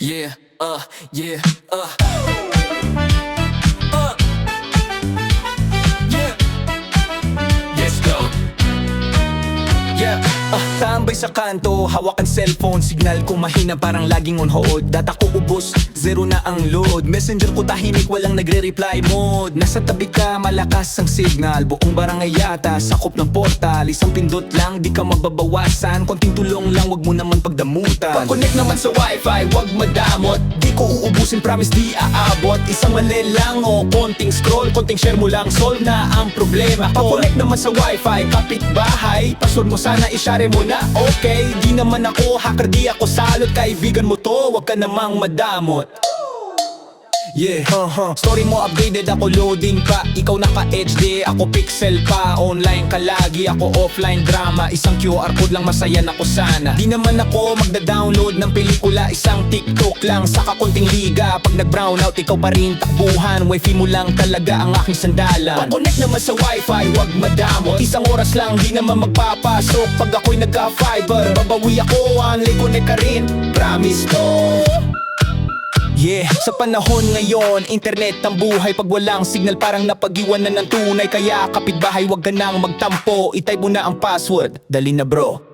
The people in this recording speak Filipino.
Yeah, yeah, yeah. Let's go. Yeah, tambay sa kanto, hawakan cellphone. Signal ko mahina parang laging on hold. Data ko ubos, zero na ang load. Messenger ko tahimik, walang nagre-reply mode. Nasa tabi ka, malakas ang signal. Buong barangay yata, sakop ng portal. Isang pindot lang, di ka mababawasan. Konting tulong lang, wag mo naman pagdamutan. Pag-connect naman sa wifi, wag madamot. Di ko uubusin, promise di aabot. Isang mali lang o konting scroll. Konting share mo lang, solve na ang problema. Pag-connect naman sa wifi, kapitbahay. Password mo sana, ishare mo na, okay. Di naman ako hacker, di ako salot. Kaibigan mo to, wag ka namang madamot. Yeah, story mo updated, ako loading pa. Ikaw naka-HD, ako pixel pa. Online ka lagi, ako offline drama. Isang QR code lang, masaya na ko sana. Di naman ako magda-download ng pelikula. Isang TikTok lang, saka konting liga. Pag nag-brownout, ikaw pa rin takbuhan. Wifi mo lang talaga ang aking sandalan. Pag-connect naman sa wifi, wag madamot. Isang oras lang, di naman magpapasok. Pag ako'y nagka-fiber, babawi ako, only connect ka rin. Promise to. Yeah, sa panahon ngayon, internet ang buhay. Pag walang signal parang napag-iwanan ng tunay. Kaya kapitbahay, wag ka nang magtampo. I-type mo na ang password, dali na bro.